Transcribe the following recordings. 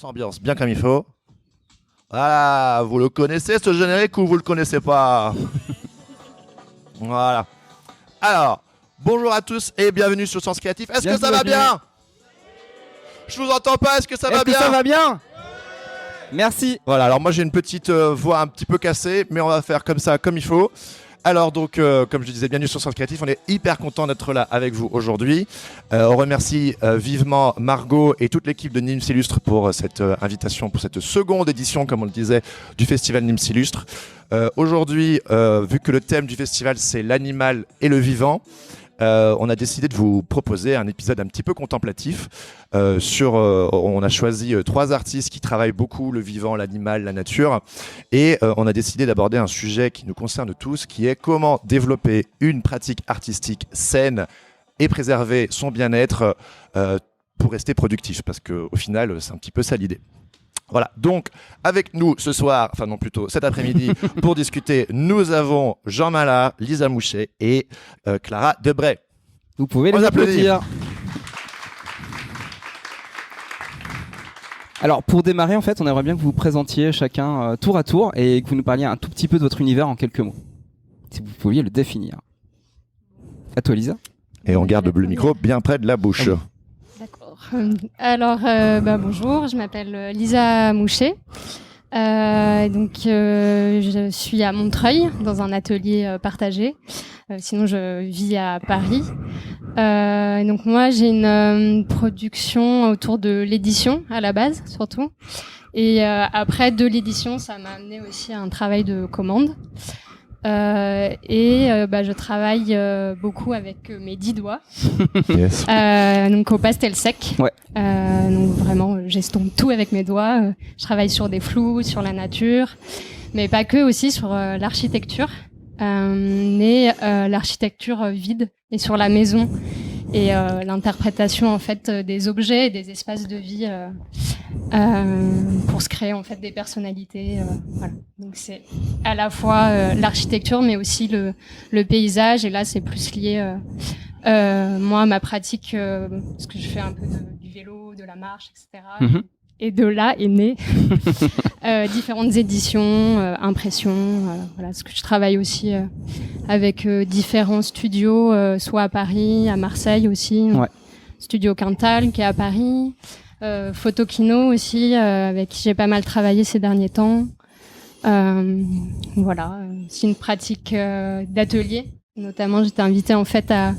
s'ambiance bien comme il faut. Voilà, vous le connaissez ce générique ou vous le connaissez pas? Voilà. Alors, bonjour à tous et bienvenue sur Sens Créatif. Est-ce que ça va bien? Je vous entends pas, est-ce que ça va bien? Est-ce que ça va bien? Merci. Voilà, alors moi j'ai une petite voix un petit peu cassée, mais on va faire comme ça, comme il faut. Alors donc, comme je disais, bienvenue sur Sens Créatif, on est hyper content d'être là avec vous aujourd'hui. On remercie vivement Margot et toute l'équipe de Nîmes Illustre pour cette invitation, pour cette seconde édition, comme on le disait, du festival Nîmes Illustre. Aujourd'hui, vu que le thème du festival c'est l'animal et le vivant, on a décidé de vous proposer un épisode un petit peu contemplatif. On a choisi 3 artistes qui travaillent beaucoup le vivant, l'animal, la nature. Et on a décidé d'aborder un sujet qui nous concerne tous, qui est comment développer une pratique artistique saine et préserver son bien-être pour rester productif. Parce qu'au final, c'est un petit peu ça l'idée. Voilà, donc avec nous ce soir, enfin non plutôt cet après-midi, pour discuter, nous avons Jean Mala, Lisa Mouchet et Clara Debray. Vous pouvez les applaudir. Alors pour démarrer, en fait, on aimerait bien que vous vous présentiez chacun tour à tour et que vous nous parliez un tout petit peu de votre univers en quelques mots. Si vous pouviez le définir. À toi Lisa. Et on garde le micro bien près de la bouche. Ah oui. D'accord. Alors, bonjour, je m'appelle Lisa Mouchet. Je suis à Montreuil, dans un atelier partagé. Sinon, je vis à Paris. Donc moi, j'ai une production autour de l'édition, à la base, surtout. Et après, de l'édition, ça m'a amené aussi à un travail de commande. Je travaille beaucoup avec mes 10 doigts. Yes. Donc au pastel sec. Ouais. Donc vraiment, j'estompe tout avec mes doigts. Je travaille sur des flous, sur la nature, mais pas que, aussi sur l'architecture, l'architecture vide et sur la maison et l'interprétation en fait des objets et des espaces de vie pour se créer en fait des personnalités. Voilà. Donc c'est à la fois l'architecture, mais aussi le paysage. Et là, c'est plus lié moi à ma pratique, parce que je fais un peu du vélo, de la marche, etc. Mm-hmm. Et de là est né différentes éditions, impressions. Voilà, parce que je travaille aussi avec différents studios, soit à Paris, à Marseille aussi. Ouais. Studio Quintal qui est à Paris. Photokino aussi, avec qui j'ai pas mal travaillé ces derniers temps. Voilà, c'est une pratique d'atelier. Notamment, j'étais invitée en fait à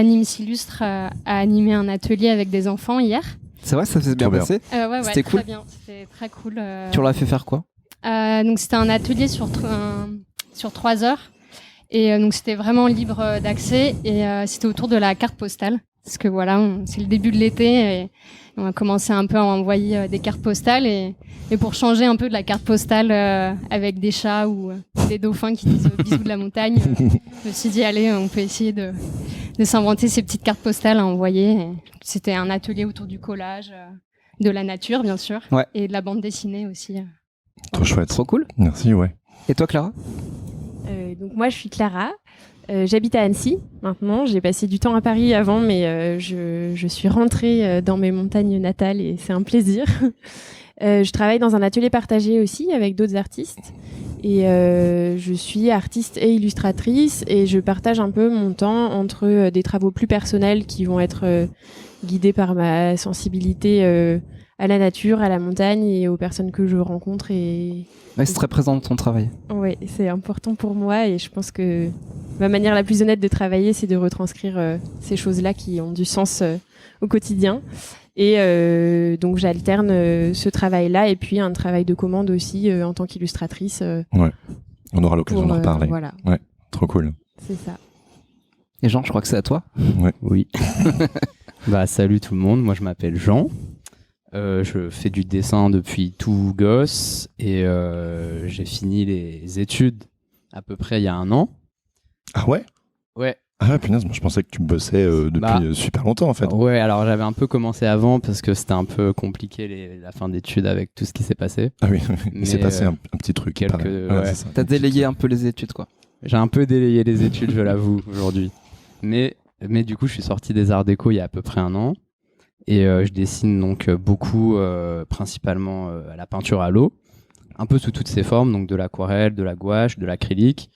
Nîmes Illustre à animer un atelier avec des enfants hier. C'est vrai, ça s'est bien passé. Ouais, c'était cool. Très bien, c'était très cool. Tu leur as fait faire quoi? Donc c'était un atelier sur 3 heures. Et donc c'était vraiment libre d'accès. Et c'était autour de la carte postale. Parce que voilà, c'est le début de l'été et on a commencé un peu à envoyer des cartes postales. Et pour changer un peu de la carte postale avec des chats ou des dauphins qui disent bisous de la montagne, je me suis dit, allez, on peut essayer de s'inventer ces petites cartes postales à envoyer. Et c'était un atelier autour du collage, de la nature, bien sûr, ouais. Et de la bande dessinée aussi. Trop chouette. Trop cool. Merci, ouais. Et toi, Clara? Donc moi, je suis Clara. J'habite à Annecy maintenant. J'ai passé du temps à Paris avant, mais je suis rentrée dans mes montagnes natales et c'est un plaisir. Je travaille dans un atelier partagé aussi avec d'autres artistes. Et je suis artiste et illustratrice et je partage un peu mon temps entre des travaux plus personnels qui vont être guidés par ma sensibilité à la nature, à la montagne et aux personnes que je rencontre. Et ouais, c'est très présent dans ton travail. Oui, c'est important pour moi et je pense que ma manière la plus honnête de travailler, c'est de retranscrire ces choses-là qui ont du sens au quotidien. Et donc j'alterne ce travail-là et puis un travail de commande aussi en tant qu'illustratrice. Ouais, on aura l'occasion d'en reparler. Voilà. Ouais, trop cool. C'est ça. Et Jean, je crois que c'est à toi. Ouais. Oui. Salut tout le monde, moi je m'appelle Jean. Je fais du dessin depuis tout gosse et j'ai fini les études à peu près il y a 1 an. Ah ouais? Ouais. Ah ouais, punaise, moi je pensais que tu bossais depuis super longtemps en fait. Ouais, alors j'avais un peu commencé avant parce que c'était un peu compliqué la fin d'études avec tout ce qui s'est passé. Ah oui, il s'est passé un petit truc. Ouais. T'as délayé un peu les études quoi. J'ai un peu délayé les études, je l'avoue, aujourd'hui. Mais du coup, je suis sorti des arts déco il y a à peu près 1 an. Et je dessine donc beaucoup, principalement à la peinture à l'eau, un peu sous toutes ses formes, donc de l'aquarelle, de la gouache, de l'acrylique.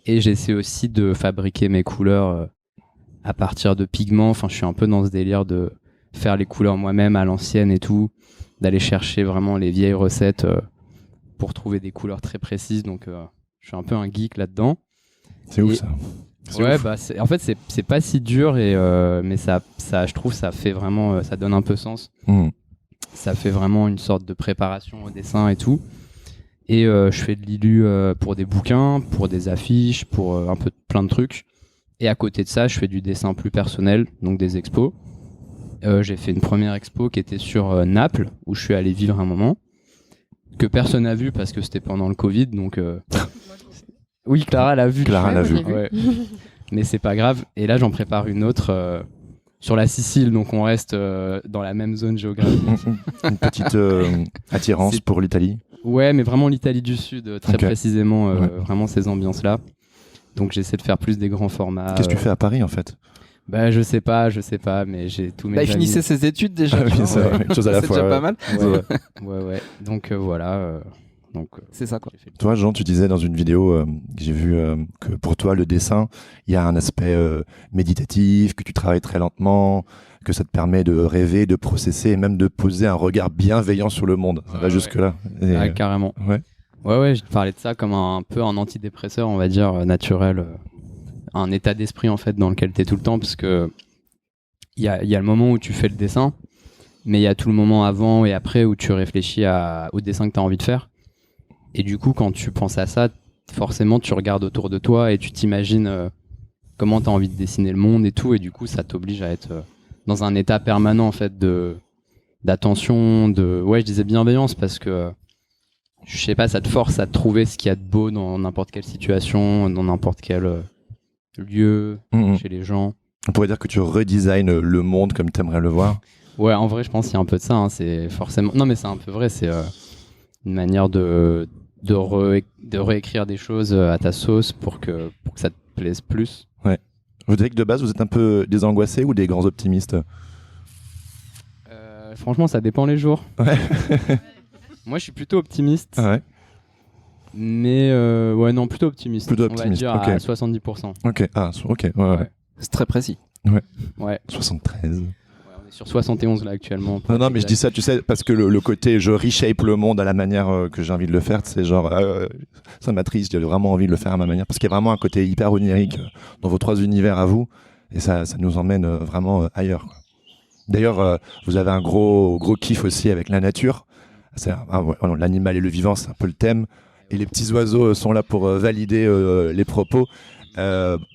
Et j'essaie aussi de fabriquer mes couleurs à partir de pigments. Enfin, je suis un peu dans ce délire de faire les couleurs moi-même à l'ancienne et tout, d'aller chercher vraiment les vieilles recettes pour trouver des couleurs très précises. Donc, je suis un peu un geek là-dedans. C'est ouf ça. Ouais, bah en fait c'est pas si dur et mais ça je trouve ça fait vraiment ça donne un peu sens. Ça fait vraiment une sorte de préparation au dessin et tout. Et je fais de l'illu pour des bouquins, pour des affiches, pour un peu plein de trucs. Et à côté de ça, je fais du dessin plus personnel, donc des expos. J'ai fait une première expo qui était sur Naples, où je suis allé vivre un moment, que personne n'a vu parce que c'était pendant le Covid, donc oui, Clara l'a vu. Clara l'a vu. Ouais. Mais c'est pas grave. Et là, j'en prépare une autre sur la Sicile, donc on reste dans la même zone géographique. Une petite attirance pour l'Italie. Ouais, mais vraiment l'Italie du Sud, très précisément, vraiment ces ambiances-là. Donc j'essaie de faire plus des grands formats. Qu'est-ce que tu fais à Paris en fait? Bah je sais pas, mais j'ai tous mes amis. Il finissait ses études déjà. Oui, c'est vrai, une chose à la c'est fois. déjà pas mal. Ouais. Donc voilà. C'est ça quoi. Toi, Jean, tu disais dans une vidéo que j'ai vue que pour toi, le dessin, il y a un aspect méditatif, que tu travailles très lentement, que ça te permet de rêver, de processer et même de poser un regard bienveillant sur le monde. Ça va jusque-là. Et, carrément. Ouais. Je parlais de ça comme un peu un antidépresseur, on va dire, naturel. Un état d'esprit en fait dans lequel tu es tout le temps, parce que il y a le moment où tu fais le dessin, mais il y a tout le moment avant et après où tu réfléchis au dessin que tu as envie de faire. Et du coup, quand tu penses à ça, forcément, tu regardes autour de toi et tu t'imagines comment tu as envie de dessiner le monde et tout. Et du coup, ça t'oblige à être dans un état permanent, en fait, d'attention, je disais bienveillance, parce que, je sais pas, ça te force à trouver ce qu'il y a de beau dans n'importe quelle situation, dans n'importe quel lieu, chez les gens. On pourrait dire que tu redesignes le monde comme tu aimerais le voir. Ouais, en vrai, je pense qu'il y a un peu de ça. C'est forcément... Non, mais c'est un peu vrai. C'est une manière de réécrire des choses à ta sauce pour que ça te plaise plus. Ouais. Vous dites que de base, vous êtes un peu des angoissés ou des grands optimistes? Franchement, ça dépend les jours. Ouais. Moi, je suis plutôt optimiste. Ouais. Mais non, plutôt optimiste. Plutôt on va optimiste, dire ok. à 70%. Ok, ouais. C'est très précis. Ouais. 73. On est sur 71 là actuellement. Non, mais je dis ça, tu sais, parce que le côté je reshape le monde à la manière que j'ai envie de le faire, c'est genre, ça m'attriste, j'ai vraiment envie de le faire à ma manière, parce qu'il y a vraiment un côté hyper onirique dans vos trois univers à vous, et ça nous emmène vraiment ailleurs, quoi. D'ailleurs, vous avez un gros kiff aussi avec la nature. L'animal et le vivant, c'est un peu le thème, et les petits oiseaux sont là pour valider les propos.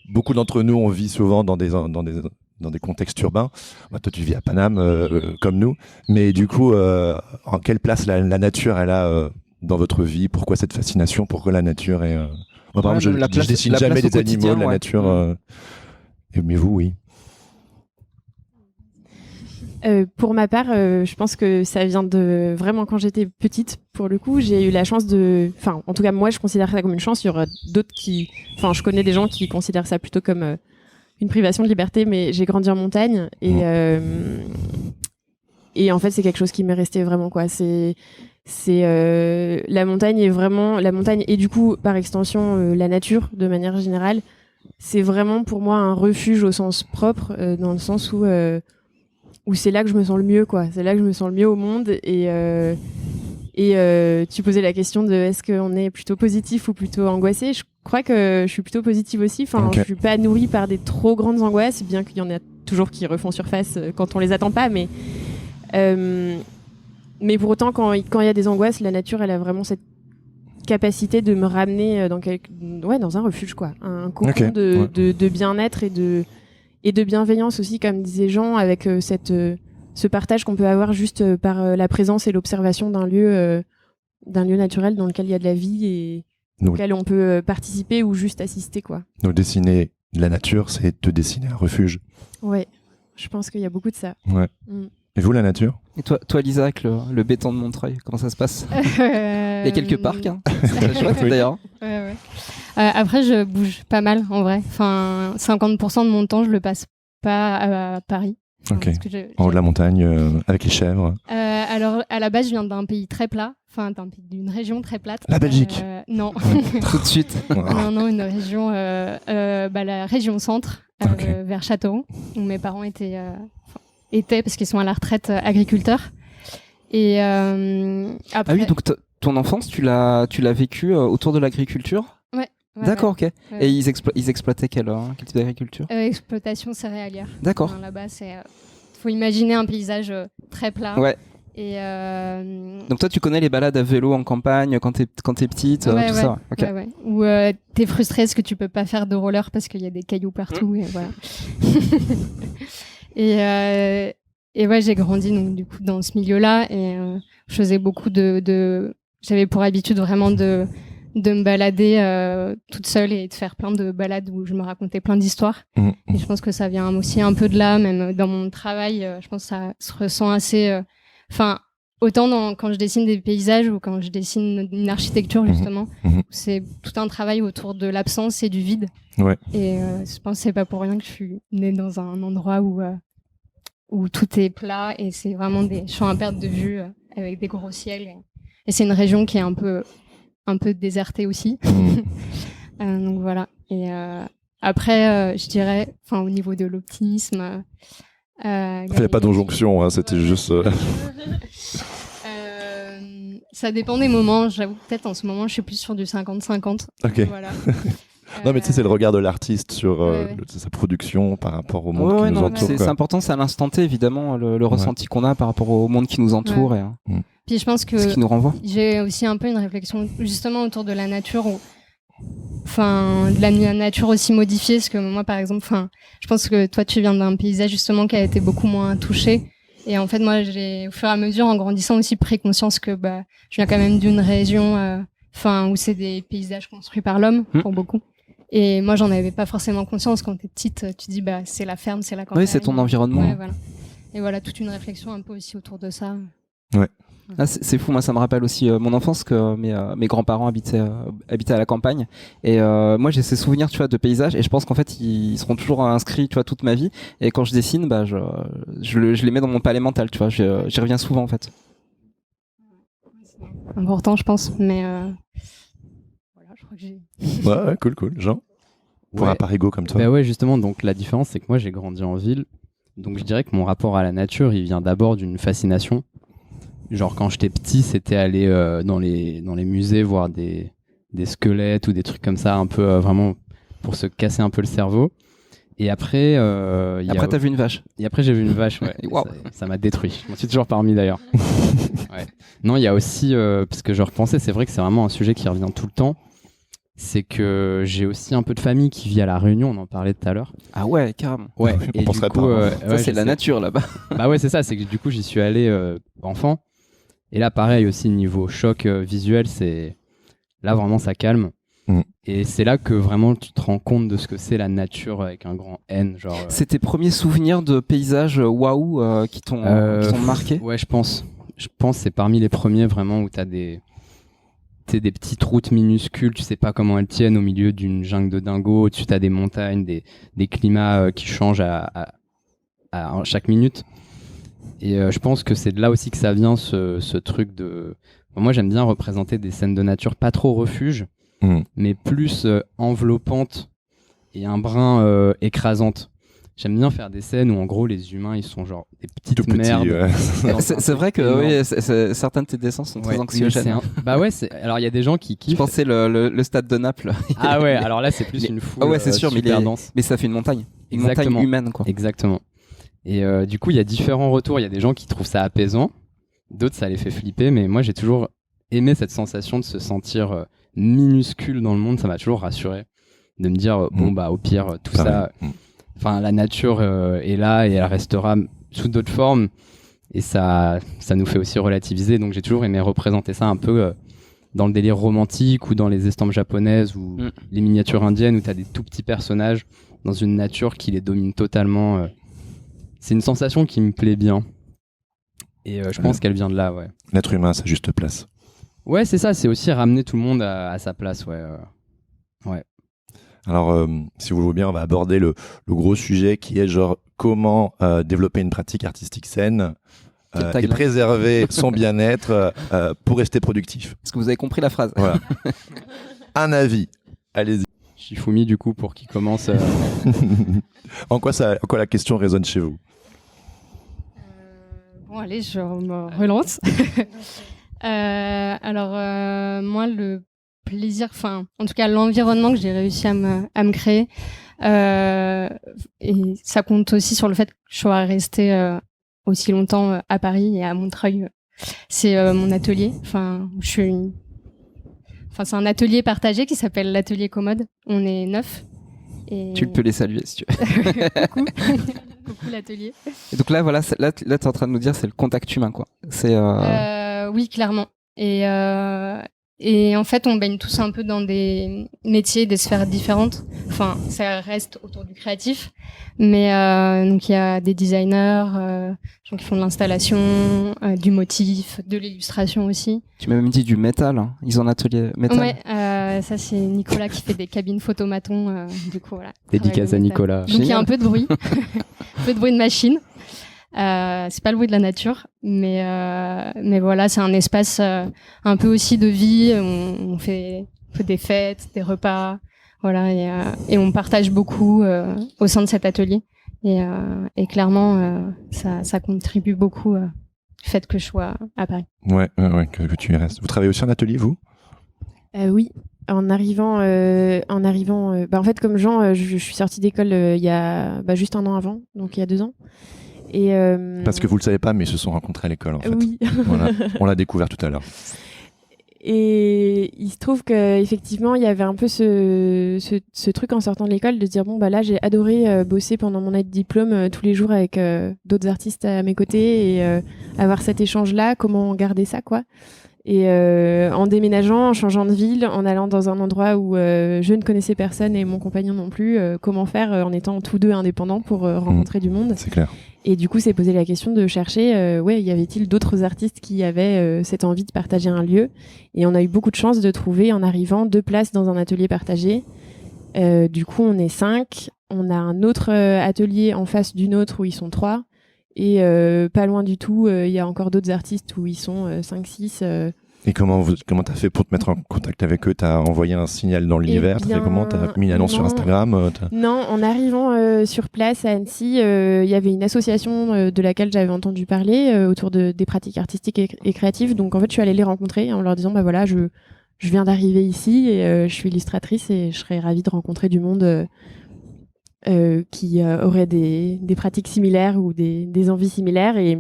Beaucoup d'entre nous, on vit souvent dans des contextes urbains. Toi, tu vis à Paname, comme nous. Mais du coup, en quelle place la nature elle a dans votre vie? Pourquoi cette fascination? Pourquoi la nature est... Moi, par exemple, je dessine jamais des animaux de la nature. Mais vous, oui. Pour ma part, je pense que ça vient de vraiment quand j'étais petite. Pour le coup, j'ai eu la chance enfin, en tout cas, moi, je considère ça comme une chance. Il y aura d'autres enfin, je connais des gens qui considèrent ça plutôt comme une privation de liberté, mais j'ai grandi en montagne et en fait, c'est quelque chose qui m'est resté vraiment, quoi. La montagne et du coup, par extension, la nature de manière générale. C'est vraiment pour moi un refuge au sens propre, dans le sens où c'est là que je me sens le mieux, quoi. C'est là que je me sens le mieux au monde. Et tu posais la question de est-ce qu'on est plutôt positif ou plutôt angoissé. Je crois que je suis plutôt positive aussi. Enfin, je suis pas nourrie par des trop grandes angoisses, bien qu'il y en a toujours qui refont surface quand on les attend pas. Mais pour autant, quand il y a des angoisses, la nature, elle a vraiment cette capacité de me ramener dans un refuge, quoi. Un cocon de bien-être et de bienveillance aussi, comme disait Jean, avec ce partage qu'on peut avoir juste par la présence et l'observation d'un lieu naturel dans lequel il y a de la vie et auquel on peut participer ou juste assister, quoi. Donc dessiner la nature, c'est te dessiner un refuge. Ouais, je pense qu'il y a beaucoup de ça. Ouais. Et vous, la nature? Et toi, Lisa, avec le béton de Montreuil, comment ça se passe? Il y a quelques parcs, hein. C'est très chouette d'ailleurs. Ouais. Après, je bouge pas mal en vrai. Enfin, 50% de mon temps, je le passe pas à Paris. Ok. Parce que En haut de la montagne, avec les chèvres. alors, à la base, je viens d'un pays très plat, enfin d'une région très plate. La Belgique. Non. Tout de suite. Non, une région, la région centre, Ok. vers Châteauroux, où mes parents étaient parce qu'ils sont à la retraite agriculteurs. Et après, Ah oui, donc ton enfance, tu l'as vécu autour de l'agriculture? ouais, D'accord, ok. ouais. Et ils exploitaient quel type d'agriculture? Exploitation céréalière. D'accord. Enfin, là-bas, faut imaginer un paysage très plat. Ouais. Et Donc toi, tu connais les balades à vélo en campagne quand t'es petite, tout ça. Ok. ouais. Ou t'es frustré parce que tu peux pas faire de roller parce qu'il y a des cailloux partout et voilà. et ouais, j'ai grandi donc du coup dans ce milieu-là et je faisais beaucoup j'avais pour habitude vraiment de me balader toute seule et de faire plein de balades où je me racontais plein d'histoires. Et je pense que ça vient aussi un peu de là, même dans mon travail. Je pense que ça se ressent assez. Enfin, autant quand je dessine des paysages ou quand je dessine une architecture justement, c'est tout un travail autour de l'absence et du vide. Ouais. Et je pense que c'est pas pour rien que je suis née dans un endroit où tout est plat et c'est vraiment des champs à perte de vue avec des gros ciels. Et c'est une région qui est un peu désertée aussi. Donc voilà. Et après, je dirais, au niveau de l'optimisme. Il n'y a pas d'injonction, hein, c'était juste. Ça dépend des moments. J'avoue, peut-être en ce moment, je suis plus sur du 50-50. Ok. Voilà. Non, mais tu sais, c'est le regard de l'artiste sur ouais. sa production par rapport au monde qui Ouais, nous non, entoure. c'est quoi. important, c'est à l'instant T, évidemment, le ressenti qu'on a par rapport au monde qui nous entoure et Puis je pense ce que qui nous renvoie. j'ai aussi un peu une réflexion justement autour de la nature de la nature aussi modifiée, parce que moi par exemple, je pense que toi tu viens d'un paysage justement qui a été beaucoup moins touché, et en fait moi j'ai au fur et à mesure en grandissant aussi pris conscience que je viens quand même d'une région où c'est des paysages construits par l'homme pour beaucoup, et moi j'en avais pas forcément conscience. Quand t'es petite, tu dis c'est la ferme, c'est la campagne. Oui, c'est ton environnement. Ouais, voilà. Et voilà, toute une réflexion un peu aussi autour de ça. Ouais. Ah, c'est fou, moi ça me rappelle aussi mon enfance que mes grands-parents habitaient à la campagne, et moi j'ai ces souvenirs, tu vois, de paysages, et je pense qu'en fait ils seront toujours inscrits, tu vois, toute ma vie, et quand je dessine, je les mets dans mon palais mental, tu vois, j'y reviens souvent en fait. Important, je pense, mais voilà, je crois que j'ai. Ouais, cool. Jean, pour un parigo comme toi. Bah ouais, justement, donc la différence, c'est que moi j'ai grandi en ville, donc je dirais que mon rapport à la nature, il vient d'abord d'une fascination. Genre quand j'étais petit, c'était aller dans les musées voir des squelettes ou des trucs comme ça, un peu vraiment pour se casser un peu le cerveau. Et après, T'as vu une vache. Et après j'ai vu une vache, ouais. Wow. Ça m'a détruit. Je m'en suis toujours parmi d'ailleurs. Ouais. Non, il y a aussi, parce que je repensais, c'est vrai que c'est vraiment un sujet qui revient tout le temps. C'est que j'ai aussi un peu de famille qui vit à La Réunion, on en parlait tout à l'heure. Ah ouais, carrément. Ouais. On penserait pas. Ça c'est la nature là-bas. Bah ouais, c'est ça, c'est que du coup j'y suis allé enfant. Et là, pareil aussi, niveau choc visuel, là vraiment ça calme. Et c'est là que vraiment tu te rends compte de ce que c'est la nature avec un grand N. Genre, C'est tes premiers souvenirs de paysages waouh qui t'ont marqué? Ouais, je pense. Je pense que c'est parmi les premiers vraiment où t'as des petites routes minuscules, tu sais pas comment elles tiennent au milieu d'une jungle de dingo. Au-dessus, t'as des montagnes, des climats qui changent à chaque minute. Et je pense que c'est de là aussi que ça vient, ce truc de... Moi, j'aime bien représenter des scènes de nature pas trop refuge, mais plus enveloppantes et un brin écrasantes. J'aime bien faire des scènes où, en gros, les humains, ils sont genre des petites Tout petits, merdes. ouais. C'est vrai que certains de tes dessins sont très anxiogènes. Bah ouais, alors il y a des gens qui kiffent. Je pensais le stade de Naples. Ah ouais, alors là, c'est plus une foule ouais, c'est sûr, super dense. Mais ça fait une montagne. Une Exactement. montagne humaine, quoi. Exactement. Et du coup, il y a différents retours. Il y a des gens qui trouvent ça apaisant, d'autres ça les fait flipper, mais moi j'ai toujours aimé cette sensation de se sentir minuscule dans le monde. Ça m'a toujours rassuré de me dire au pire tout ça, enfin la nature est là et elle restera sous d'autres formes, et ça nous fait aussi relativiser. Donc j'ai toujours aimé représenter ça un peu dans le délire romantique ou dans les estampes japonaises ou les miniatures indiennes où tu as des tout petits personnages dans une nature qui les domine totalement. C'est une sensation qui me plaît bien. Et je pense qu'elle vient de là, ouais. L'être humain à sa juste place. Ouais, c'est ça. C'est aussi ramener tout le monde à sa place, ouais. Ouais. Alors, si vous le voulez bien, on va aborder le gros sujet qui est genre, comment développer une pratique artistique saine et tagline. préserver son bien-être pour rester productif. Est-ce que vous avez compris la phrase? Voilà. Un avis. Allez-y. Shifumi, du coup, pour qu'il commence. En quoi la question résonne chez vous? Bon, allez, je me relance. Moi, le plaisir, enfin, en tout cas, l'environnement que j'ai réussi à me créer, et ça compte aussi sur le fait que je sois restée aussi longtemps à Paris et à Montreuil. C'est mon atelier. Enfin, c'est un atelier partagé qui s'appelle l'atelier Commode. On est 9. Et... Tu peux les saluer si tu veux. Coucou. Coucou l'atelier. Et donc là, voilà, là, tu es en train de nous dire c'est le contact humain, quoi. C'est. Oui, clairement. Et en fait, on baigne tous un peu dans des métiers, des sphères différentes. Enfin, ça reste autour du créatif, mais donc il y a des designers, gens qui font de l'installation, du motif, de l'illustration aussi. Tu m'as même dit du métal. Hein. Ils ont un atelier métal. Ouais, ça c'est Nicolas qui fait des cabines photomatons. Du coup, voilà. Dédicace à Nicolas. Donc il y a un peu de bruit, un peu de bruit de machine. C'est pas le bruit de la nature, mais voilà, c'est un espace un peu aussi de vie. On fait des fêtes, des repas, voilà, et on partage beaucoup au sein de cet atelier. Et clairement, ça contribue beaucoup au fait que je sois à Paris. Ouais, que tu y restes. Vous travaillez aussi en atelier, vous? Oui. En arrivant, en fait, comme Jean, je suis sortie d'école il y a juste un an avant, donc il y a 2 ans. Et Parce que vous le savez pas, mais ils se sont rencontrés à l'école, en fait. Oui. Voilà. On l'a découvert tout à l'heure. Et il se trouve qu'effectivement, il y avait un peu ce truc en sortant de l'école de se dire, bon, bah là, j'ai adoré bosser pendant mon année de diplôme tous les jours avec d'autres artistes à mes côtés et avoir cet échange-là, comment garder ça, quoi. Et en déménageant, en changeant de ville, en allant dans un endroit où je ne connaissais personne et mon compagnon non plus, comment faire en étant tous deux indépendants pour rencontrer du monde. C'est clair. Et du coup, c'est posé la question de chercher, y avait-il d'autres artistes qui avaient cette envie de partager un lieu? Et on a eu beaucoup de chance de trouver, en arrivant, 2 places dans un atelier partagé. Du coup, on est 5. On a un autre atelier en face d'une autre où ils sont 3. Et pas loin du tout, il y a encore d'autres artistes où ils sont 5-6. Et comment t'as fait pour te mettre en contact avec eux? T'as envoyé un signal dans l'univers? T'as fait comment? T'as mis une annonce sur Instagram? Non, en arrivant sur place à Annecy, il y avait une association de laquelle j'avais entendu parler autour des pratiques artistiques et créatives. Donc en fait, je suis allée les rencontrer en leur disant, bah voilà, je viens d'arriver ici et je suis illustratrice et je serais ravie de rencontrer du monde qui aurait des pratiques similaires ou des envies similaires. Et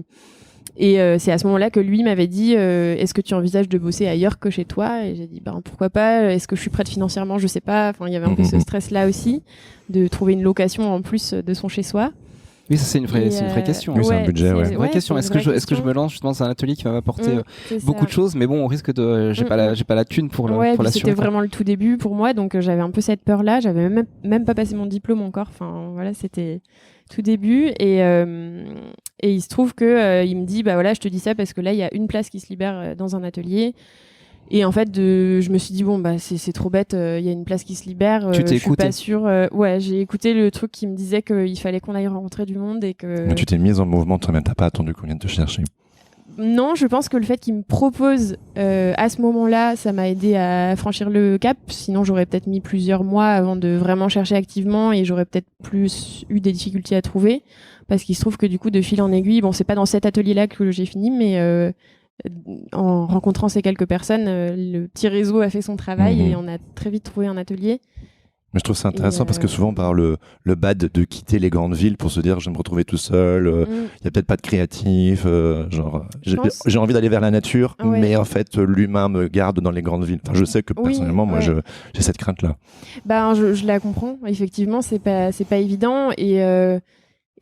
c'est à ce moment-là que lui m'avait dit est-ce que tu envisages de bosser ailleurs que chez toi? Et j'ai dit pourquoi pas, est-ce que je suis prête financièrement? Je sais pas. Enfin, il y avait un peu ce stress-là aussi de trouver une location en plus de son chez-soi. Oui, ça c'est une vraie question. Oui, c'est un budget, C'est une vraie question. Est-ce que je me lance justement dans un atelier qui va m'apporter beaucoup de choses, mais bon, on risque de, j'ai pas la thune pour l'assurer. C'était vraiment le tout début pour moi, donc j'avais un peu cette peur-là. J'avais même pas passé mon diplôme encore. Enfin voilà, c'était tout début et il se trouve que il me dit bah voilà, je te dis ça parce que là il y a une place qui se libère dans un atelier. Et en fait, je me suis dit, bon, bah, c'est trop bête, il y a une place qui se libère. Tu t'es je suis pas sûre. Ouais, j'ai écouté le truc qui me disait qu'il fallait qu'on aille rencontrer du monde et que. Mais tu t'es mise en mouvement toi-même, t'as pas attendu qu'on vienne te chercher. Non, je pense que le fait qu'il me propose à ce moment-là, ça m'a aidé à franchir le cap. Sinon, j'aurais peut-être mis plusieurs mois avant de vraiment chercher activement et j'aurais peut-être plus eu des difficultés à trouver. Parce qu'il se trouve que du coup, de fil en aiguille, bon, c'est pas dans cet atelier-là que j'ai fini, mais. En rencontrant ces quelques personnes, le petit réseau a fait son travail et on a très vite trouvé un atelier. Mais je trouve ça intéressant parce que souvent on parle le bad de quitter les grandes villes pour se dire je vais me retrouver tout seul, il y a peut-être pas de créatif, j'ai envie d'aller vers la nature, mais en fait l'humain me garde dans les grandes villes. Enfin, je sais que personnellement moi j'ai cette crainte là. Ben je la comprends, effectivement c'est pas évident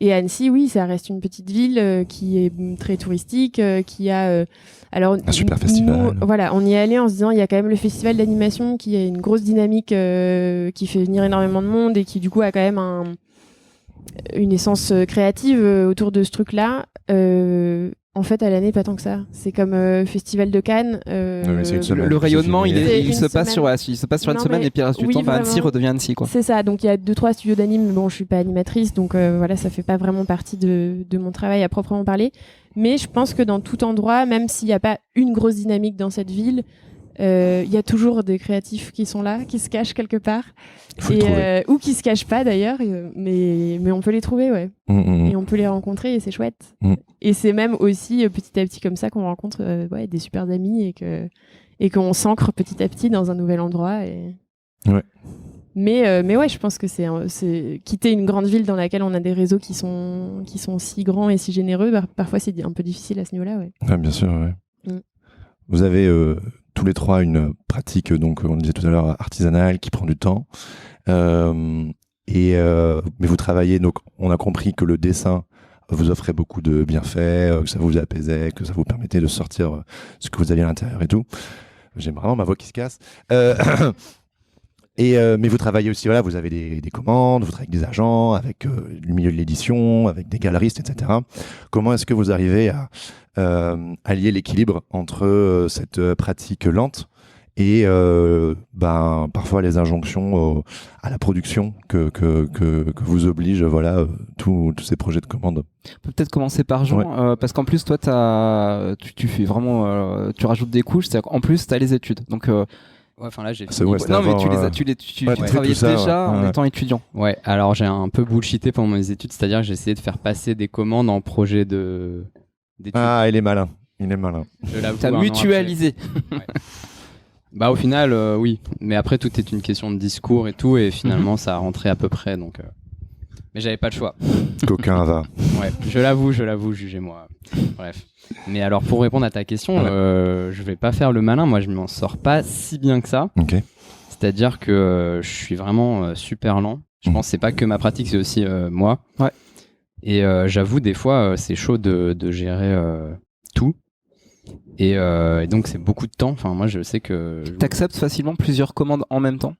et Annecy, oui, ça reste une petite ville qui est très touristique, qui a alors un super festival. Voilà, on y est allé en se disant il y a quand même le festival d'animation qui a une grosse dynamique, qui fait venir énormément de monde et qui du coup a quand même une essence créative autour de ce truc-là. En fait, à l'année, pas tant que ça. C'est comme Festival de Cannes. Oui, c'est une semaine. Le rayonnement, C'est il une se passe semaine. il se passe sur une Non, semaine mais et puis le reste du oui, temps, Annecy vraiment. redevient Annecy, quoi. C'est ça. Donc il y a 2-3 studios d'anime. Mais bon, je suis pas animatrice, donc voilà, ça fait pas vraiment partie de mon travail à proprement parler. Mais je pense que dans tout endroit, même s'il n'y a pas une grosse dynamique dans cette ville, il y a toujours des créatifs qui sont là, qui se cachent quelque part, Faut le trouver. ou qui se cachent pas d'ailleurs, mais on peut les trouver, ouais. Et on peut les rencontrer et c'est chouette. Mm. Et c'est même aussi petit à petit comme ça qu'on rencontre des super amis et qu'on s'ancre petit à petit dans un nouvel endroit. Ouais. Mais ouais, je pense que c'est quitter une grande ville dans laquelle on a des réseaux qui sont si grands et si généreux, parfois c'est un peu difficile à ce niveau-là. Ouais. Ouais, bien sûr, ouais. Mm. Vous avez tous les trois une pratique, donc on le disait tout à l'heure, artisanale, qui prend du temps. Mais vous travaillez, donc on a compris que le dessin vous offrait beaucoup de bienfaits, que ça vous apaisait, que ça vous permettait de sortir ce que vous aviez à l'intérieur et tout. J'aime vraiment ma voix qui se casse. Mais vous travaillez aussi, voilà, vous avez des commandes, vous travaillez avec des agents, avec le milieu de l'édition, avec des galeristes, etc. Comment est-ce que vous arrivez à allier l'équilibre entre cette pratique lente et parfois les injonctions à la production que vous obligent, voilà, tous ces projets de commandes? On peut peut-être commencer par Jean, parce qu'en plus, toi, tu fais vraiment, tu rajoutes des couches, c'est-à-dire qu'en plus, tu as les études. Donc, Ouais, enfin là j'ai C'est fini. ouais, c'était non, mais avant, tu ouais, travaillais tout ça, déjà en ouais. étant étudiant. Ouais, alors j'ai un peu bullshité pendant mes études, c'est-à-dire que j'ai essayé de faire passer des commandes en projet d'études. Ah, il est malin. Il est malin. Je l'avoue, T'as un an mutualisé. après. Bah au final, oui. Mais après, tout est une question de discours et tout, et finalement, ça a rentré à peu près, donc... Mais j'avais pas le choix. Coquin va. Ouais, je l'avoue, jugez-moi. Bref. Mais alors, pour répondre à ta question, je vais pas faire le malin. Moi, je m'en sors pas si bien que ça. Ok. C'est-à-dire que je suis vraiment super lent. Je pense que c'est pas que ma pratique, c'est aussi moi. Ouais. Et j'avoue, des fois, c'est chaud de gérer tout. Et donc, c'est beaucoup de temps. Enfin, moi, je sais que... T'acceptes facilement plusieurs commandes en même temps?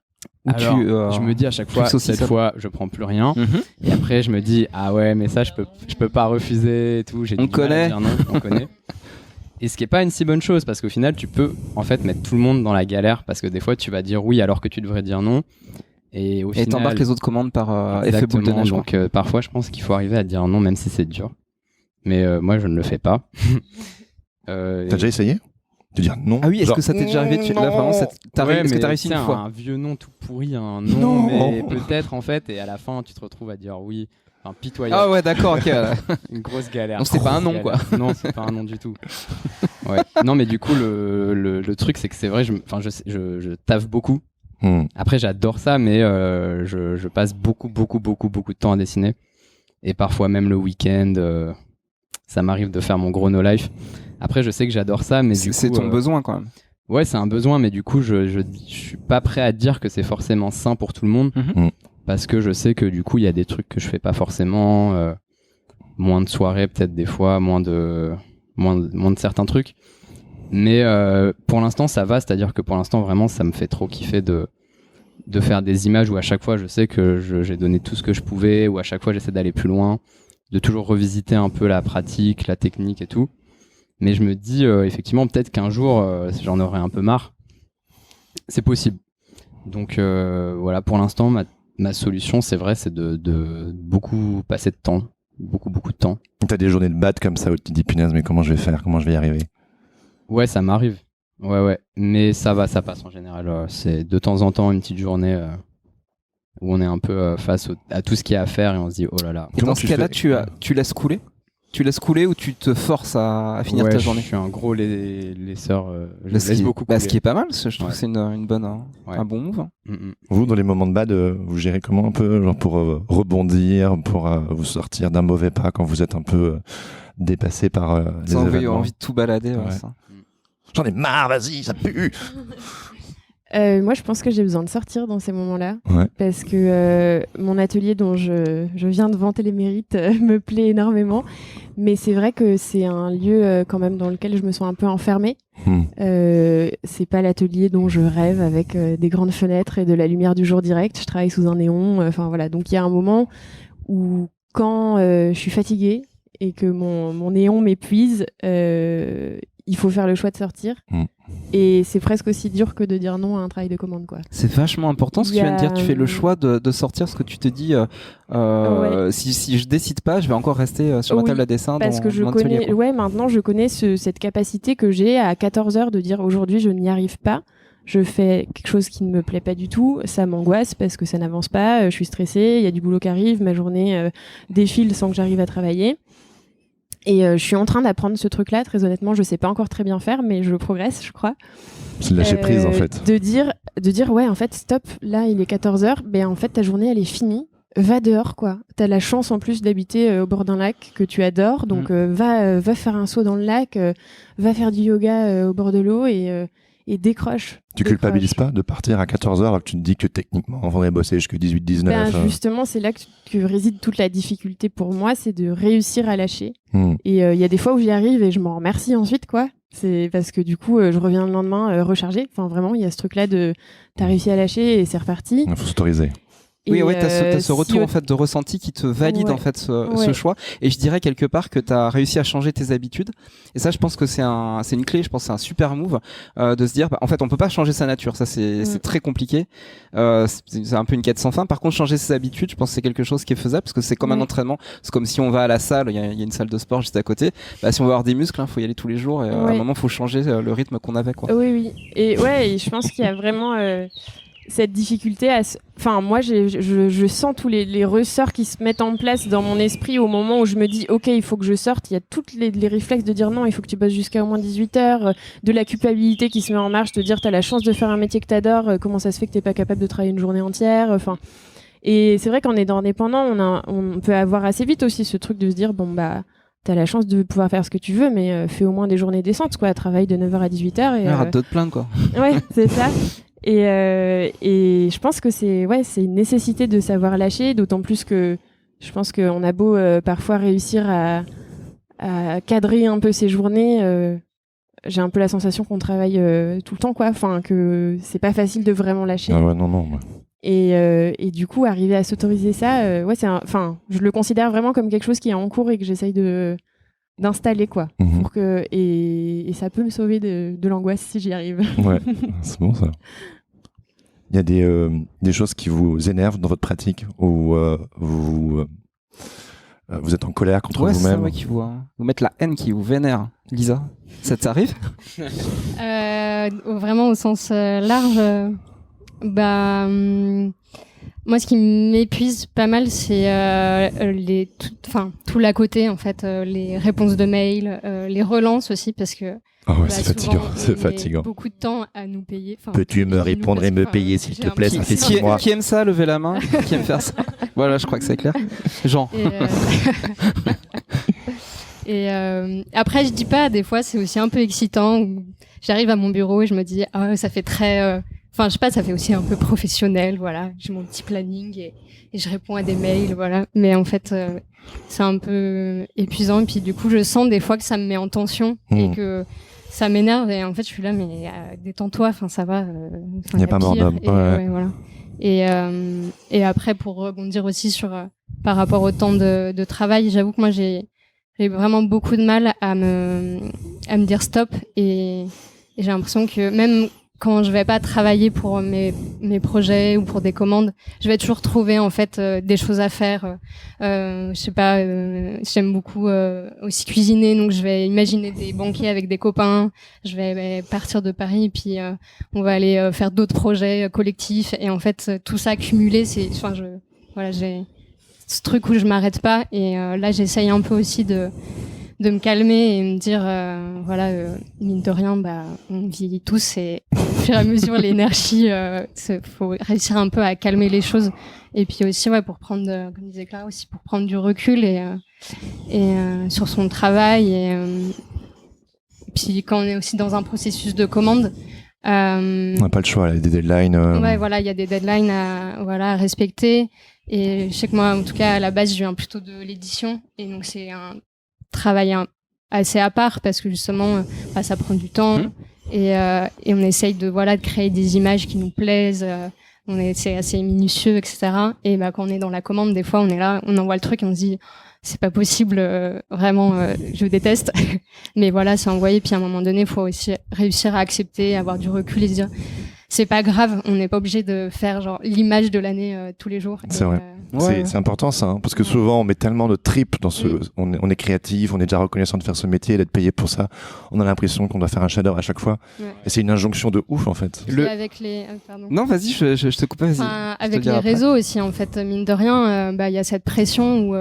Ou Alors, je me dis à chaque fois, saucisses cette fois, je prends plus rien. Et après, je me dis, ah ouais, mais ça, je peux pas refuser et tout. J'ai On du mal à connaît. dire non, on connaît. Et ce qui est pas une si bonne chose, parce qu'au final, tu peux en fait mettre tout le monde dans la galère, parce que des fois, tu vas dire oui alors que tu devrais dire non. Et au Et final, t'embarques les autres commandes par effet boule de exactement. neige. Donc parfois, je pense qu'il faut arriver à dire non, même si c'est dur. Mais moi, je ne le fais pas. T'as déjà essayé de dire non? Ah oui, est-ce Genre, que ça t'est déjà arrivé non. là, vraiment, est-ce que t'as réussi tu sais, une fois? un vieux nom tout pourri, un Non. non, mais peut-être en fait, et à la fin, tu te retrouves à dire oui. Enfin, pitoyable. Ah ouais, d'accord, ok. Une grosse galère. Donc, c'est pas un nom, Grosse quoi. galère. Non, c'est pas un nom du tout. Ouais. Non, mais du coup, le truc, c'est que c'est vrai, je taffe beaucoup. Après, j'adore ça, mais je passe beaucoup de temps à dessiner. Et parfois, même le week-end, ça m'arrive de faire mon gros no life. Après, je sais que j'adore ça, mais du coup. C'est ton besoin quand même. Ouais, c'est un besoin, mais du coup, je suis pas prêt à dire que c'est forcément sain pour tout le monde. Parce que je sais que du coup, il y a des trucs que je fais pas forcément. Moins de soirées, peut-être des fois, moins de certains trucs. Mais pour l'instant, ça va. C'est-à-dire que pour l'instant, vraiment, ça me fait trop kiffer de faire des images où à chaque fois, je sais que j'ai donné tout ce que je pouvais, où à chaque fois, j'essaie d'aller plus loin, de toujours revisiter un peu la pratique, la technique et tout. Mais je me dis, effectivement, peut-être qu'un jour, j'en aurai un peu marre. C'est possible. Donc voilà, pour l'instant, ma solution, c'est vrai, c'est de beaucoup passer de temps. Beaucoup de temps. T'as des journées de batte comme ça où tu te dis punaise, mais comment je vais faire? Comment je vais y arriver? Ouais, ça m'arrive. Ouais. Mais ça va, ça passe en général. C'est de temps en temps une petite journée où on est un peu face à tout ce qu'il y a à faire et on se dit, oh là là. Et dans ce cas-là, tu laisses couler? Tu laisses couler ou tu te forces à finir ta journée? Je suis un gros laisseur. Je laisse beaucoup couler. Ce qui est pas mal, je trouve que c'est une bonne, un bon move. Vous, dans les moments de bad, vous gérez comment un peu, genre pour rebondir, pour vous sortir d'un mauvais pas quand vous êtes un peu dépassé par les événements? Envie de tout balader. Ouais. Ça. J'en ai marre, vas-y, ça pue. Moi, je pense que j'ai besoin de sortir dans ces moments-là. Ouais. Parce que mon atelier dont je viens de vanter les mérites me plaît énormément. Mais c'est vrai que c'est un lieu quand même dans lequel je me sens un peu enfermée. C'est pas l'atelier dont je rêve avec des grandes fenêtres et de la lumière du jour direct. Je travaille sous un néon. Enfin voilà. Donc il y a un moment où quand je suis fatiguée et que mon néon m'épuise, il faut faire le choix de sortir. Et c'est presque aussi dur que de dire non à un travail de commande, quoi. C'est vachement important ce que tu viens de dire. Tu fais le choix de sortir ce que tu te dis. Si je décide pas, je vais encore rester sur ma table à dessin. Parce que je connais, maintenant je connais cette capacité que j'ai à 14h de dire aujourd'hui je n'y arrive pas. Je fais quelque chose qui ne me plaît pas du tout, ça m'angoisse parce que ça n'avance pas, je suis stressée, il y a du boulot qui arrive, ma journée défile sans que j'arrive à travailler. Et je suis en train d'apprendre ce truc-là, très honnêtement, je sais pas encore très bien faire, mais je progresse, je crois. C'est de lâcher prise, en fait. De dire, ouais, en fait, stop, là, il est 14h, ben en fait, ta journée, elle est finie. Va dehors, quoi. T'as la chance, en plus, d'habiter au bord d'un lac que tu adores, donc va faire un saut dans le lac, va faire du yoga au bord de l'eau et décroche. Tu culpabilises pas de partir à 14h alors que tu te dis que techniquement on faudrait bosser jusqu'à 18-19 Justement, c'est là que réside toute la difficulté pour moi, c'est de réussir à lâcher. Et il y a des fois où j'y arrive et je m'en remercie ensuite, quoi. C'est parce que du coup, je reviens le lendemain rechargée. Enfin, vraiment, il y a ce truc-là de t'as réussi à lâcher et c'est reparti. Il faut s'autoriser. Oui, t'as ce retour en fait de ressenti qui te valide en fait ce choix. Et je dirais quelque part que t'as réussi à changer tes habitudes. Et ça, je pense que c'est une clé. Je pense que c'est un super move de se dire, en fait, on peut pas changer sa nature. Ça, c'est très compliqué. C'est un peu une quête sans fin. Par contre, changer ses habitudes, je pense que c'est quelque chose qui est faisable parce que c'est comme un entraînement. C'est comme si on va à la salle. Il y a une salle de sport juste à côté. Bah, si on veut avoir des muscles, faut y aller tous les jours. Et à un moment, faut changer le rythme qu'on avait, quoi. Oui. Et je pense qu'il y a vraiment cette difficulté enfin moi je sens tous les ressorts qui se mettent en place dans mon esprit au moment où je me dis ok, il faut que je sorte. Il y a toutes les réflexes de dire non, il faut que tu bosses jusqu'à au moins 18h, de la culpabilité qui se met en marche, de dire t'as la chance de faire un métier que t'adores, comment ça se fait que t'es pas capable de travailler une journée entière, enfin. Et c'est vrai qu'en étant indépendant, on peut avoir assez vite aussi ce truc de se dire bon bah t'as la chance de pouvoir faire ce que tu veux, mais fais au moins des journées décentes, quoi. Travaille de 9h à 18h et arrête de te plaindre, quoi. Ouais, c'est ça. Et je pense que c'est une nécessité de savoir lâcher, d'autant plus que je pense qu'on a beau parfois réussir à cadrer un peu ses journées, j'ai un peu la sensation qu'on travaille tout le temps, quoi. Enfin, que c'est pas facile de vraiment lâcher. Ah ouais, non. Et du coup, arriver à s'autoriser ça, je le considère vraiment comme quelque chose qui est en cours et que j'essaye d'installer, quoi. Pour que et ça peut me sauver de l'angoisse si j'y arrive. Ouais, c'est bon ça. Il y a des choses qui vous énervent dans votre pratique ou vous êtes en colère contre vous-même. Ouais, qui vous mettre la haine qui vous vénère. Lisa, ça t'arrive? Vraiment au sens large. Moi, ce qui m'épuise pas mal, c'est tout l'à côté, en fait, les réponses de mails, les relances aussi, parce que c'est fatigant, c'est fatigant. Beaucoup de temps à nous payer. Peux-tu me répondre et me payer, s'il te plaît? Ça fait 6 mois. Qui aime ça, lever la main? Qui aime faire ça? Voilà, je crois que c'est clair. Jean. Et après, je dis pas, des fois, c'est aussi un peu excitant. J'arrive à mon bureau et je me dis, ça fait très... Enfin, je sais pas, ça fait aussi un peu professionnel, voilà. J'ai mon petit planning et je réponds à des mails, voilà. Mais en fait, c'est un peu épuisant. Et puis du coup, je sens des fois que ça me met en tension et que ça m'énerve. Et en fait, je suis là, mais détends-toi, enfin, ça va. Il n'y a pas mort d'homme. Ouais, voilà. Et après, pour rebondir aussi sur par rapport au temps de travail, j'avoue que moi, j'ai vraiment beaucoup de mal à me dire stop. Et j'ai l'impression que même quand je vais pas travailler pour mes projets ou pour des commandes, je vais toujours trouver en fait des choses à faire. Je sais pas, j'aime beaucoup aussi cuisiner, donc je vais imaginer des banquets avec des copains. Je vais partir de Paris et puis on va aller faire d'autres projets collectifs. Et en fait, tout ça accumulé, j'ai ce truc où je m'arrête pas. Et là, j'essaye un peu aussi de me calmer et me dire mine de rien, on vieillit tous et au fur et à mesure l'énergie, faut réussir un peu à calmer les choses. Et puis aussi pour prendre, comme disait Clara aussi, pour prendre du recul et sur son travail et puis quand on est aussi dans un processus de commande, on n'a pas le choix, il y a des deadlines. Il y a des deadlines à respecter. Et je sais que moi, en tout cas, à la base, je viens plutôt de l'édition et donc c'est un travail assez à part parce que justement ça prend du temps et on essaye de créer des images qui nous plaisent c'est assez minutieux, etc. Et bah, quand on est dans la commande, des fois, on est là, on envoie le truc et on se dit, c'est pas possible, vraiment, je déteste. Mais voilà, c'est envoyé. Puis à un moment donné, il faut aussi réussir à accepter, avoir du recul et se dire, c'est pas grave, on n'est pas obligé de faire genre l'image de l'année tous les jours. C'est vrai. C'est important ça, parce que souvent on met tellement de tripes dans ce, on est créatif, on est déjà reconnaissant de faire ce métier, d'être payé pour ça. On a l'impression qu'on doit faire un chef-d'œuvre à chaque fois. Ouais. Et c'est une injonction de ouf en fait. Avec les, pardon. Non, vas-y, je te coupe. Vas-y. Avec les réseaux aussi, en fait, mine de rien, il y a cette pression où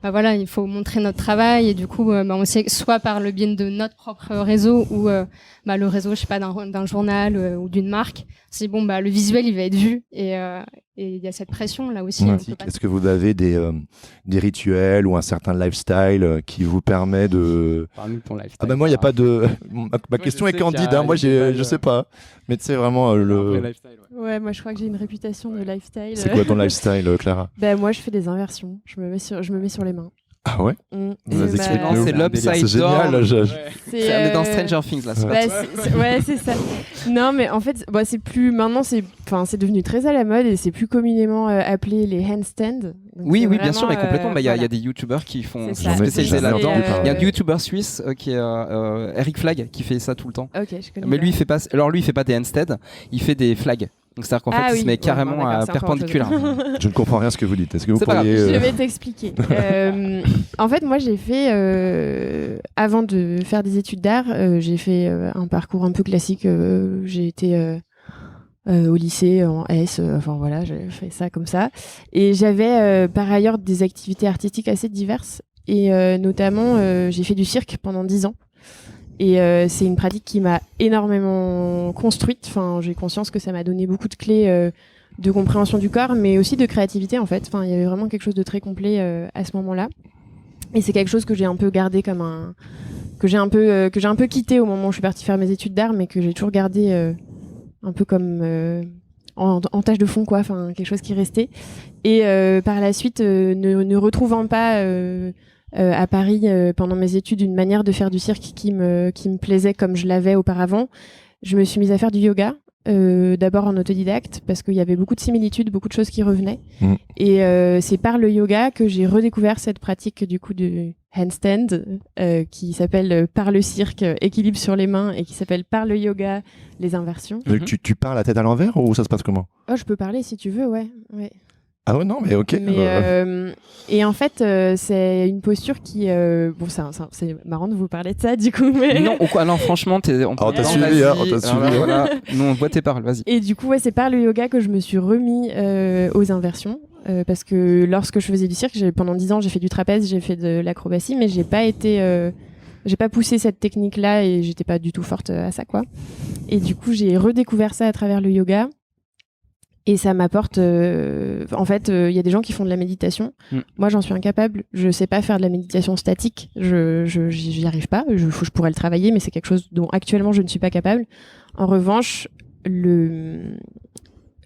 bah voilà, il faut montrer notre travail et du coup, on sait soit par le biais de notre propre réseau ou le réseau, je sais pas, d'un journal ou d'une marque. C'est bon, le visuel, il va être vu et il y a cette pression là aussi. Ouais. Est-ce que vous avez des rituels ou un certain lifestyle qui vous permet de... Parle-nous de ton lifestyle. Ah moi, il n'y a pas de... Ma question est candide, moi je sais pas. Mais tu sais vraiment le... Ouais, moi je crois que j'ai une réputation de lifestyle. C'est quoi ton lifestyle, Clara? Moi je fais des inversions, je me mets sur les mains. Ah ouais? C'est l'upside down. C'est génial. On est dans Stranger Things là. C'est ça. Non, mais en fait, c'est plus maintenant, c'est devenu très à la mode et c'est plus communément appelé les handstands. Oui, bien sûr, mais complètement. Il y a des youtubeurs qui font spécialisés là-dedans. Il y a un youtubeur suisse qui est Eric Flag qui fait ça tout le temps. Ok, je connais. Mais lui, il fait pas des handstands, il fait des flags. Donc c'est-à-dire qu'en fait, il se met carrément perpendiculaire. Je ne comprends rien à ce que vous dites. Est-ce que vous pourriez... Je vais t'expliquer. En fait, moi, j'ai fait, avant de faire des études d'art, j'ai fait un parcours un peu classique. J'ai été au lycée en S. Voilà, j'ai fait ça comme ça. Et j'avais par ailleurs des activités artistiques assez diverses. Et notamment, j'ai fait du cirque pendant 10 ans. Et c'est une pratique qui m'a énormément construite. Enfin, j'ai conscience que ça m'a donné beaucoup de clés de compréhension du corps, mais aussi de créativité en fait. Enfin, il y avait vraiment quelque chose de très complet à ce moment-là. Et c'est quelque chose que j'ai un peu gardé comme que j'ai un peu quitté au moment où je suis partie faire mes études d'art, mais que j'ai toujours gardé un peu comme en tâche de fond, quoi. Enfin, quelque chose qui restait. Et par la suite, ne retrouvant pas à Paris pendant mes études une manière de faire du cirque qui me plaisait comme je l'avais auparavant, je me suis mise à faire du yoga, d'abord en autodidacte parce qu'il y avait beaucoup de similitudes, beaucoup de choses qui revenaient. Et c'est par le yoga que j'ai redécouvert cette pratique du coup du handstand qui s'appelle par le cirque équilibre sur les mains et qui s'appelle par le yoga les inversions. Tu parles la tête à l'envers ou ça se passe comment? Oh, je peux parler si tu veux, ouais. Ah ouais, non, mais ok. Et en fait, c'est une posture qui... c'est marrant de vous parler de ça, du coup. Mais... Non, franchement, on t'a suivi, on t'a suivi. Voilà. Nous, on voit tes paroles, vas-y. Et du coup, c'est par le yoga que je me suis remis aux inversions. Parce que lorsque je faisais du cirque, pendant 10 ans, j'ai fait du trapèze, j'ai fait de l'acrobatie, mais j'ai pas poussé cette technique-là et j'étais pas du tout forte à ça, quoi. Et du coup, j'ai redécouvert ça à travers le yoga. Et ça m'apporte... en fait, il y a des gens qui font de la méditation. Moi, j'en suis incapable. Je sais pas faire de la méditation statique. J'y arrive pas. Je pourrais le travailler, mais c'est quelque chose dont actuellement, je ne suis pas capable. En revanche, le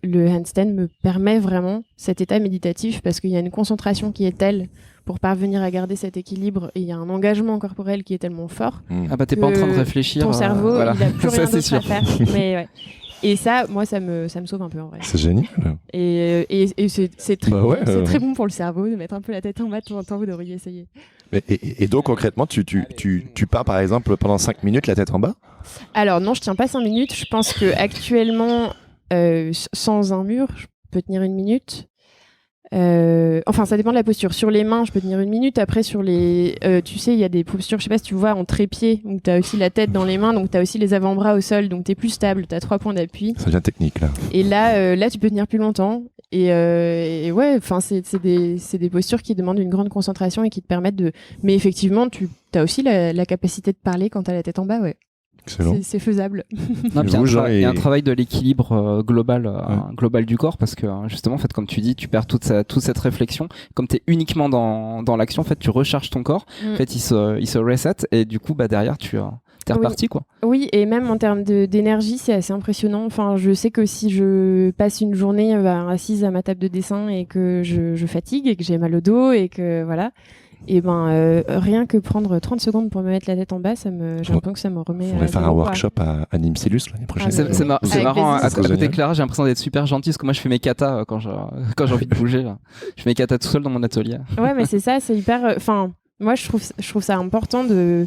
handstand me permet vraiment cet état méditatif parce qu'il y a une concentration qui est telle pour parvenir à garder cet équilibre et il y a un engagement corporel qui est tellement fort. Ah bah t'es pas en train de réfléchir. Ton cerveau, il a plus rien d'autre sûr. à faire. Mais ouais. Et ça, moi, ça me sauve un peu en vrai. C'est génial. Et c'est très bon pour le cerveau de mettre un peu la tête en bas de temps en temps. Vous devriez essayer. Et donc concrètement, tu pars par exemple pendant 5 minutes la tête en bas? Alors non, je tiens pas 5 minutes. Je pense que actuellement, sans un mur, je peux tenir 1 minute. Ça dépend de la posture. Sur les mains, je peux tenir 1 minute. Après, sur les... tu sais, il y a des postures, je sais pas si tu vois, en trépied, où tu as aussi la tête dans les mains, donc tu as aussi les avant-bras au sol, donc tu es plus stable, tu as 3 points d'appui. Ça devient technique, là. Et là, tu peux tenir plus longtemps. Et ouais, c'est des postures qui demandent une grande concentration et qui te permettent de... Mais effectivement, tu as aussi la capacité de parler quand tu as la tête en bas, ouais. C'est faisable. Non, il y a un travail de l'équilibre global du corps parce que justement, en fait, comme tu dis, tu perds toute cette réflexion. Comme tu es uniquement dans l'action, en fait, tu recharges ton corps. En fait, il se reset et du coup, derrière, t'es reparti, quoi. Oui, et même en termes d'énergie, c'est assez impressionnant. Enfin, je sais que si je passe une journée assise à ma table de dessin et que je fatigue et que j'ai mal au dos et que voilà. Et rien que prendre 30 secondes pour me mettre la tête en bas, j'ai l'impression que ça me remet. On pourrait faire un zéro, workshop à Nimsilus l'année prochaine. C'est marrant, à plaisir. côté de Clara, j'ai l'impression d'être super gentil parce que moi je fais mes katas quand j'ai envie de bouger. Là. Je fais mes katas tout seul dans mon atelier. Ouais, mais c'est ça, c'est hyper. Enfin, moi je trouve ça important de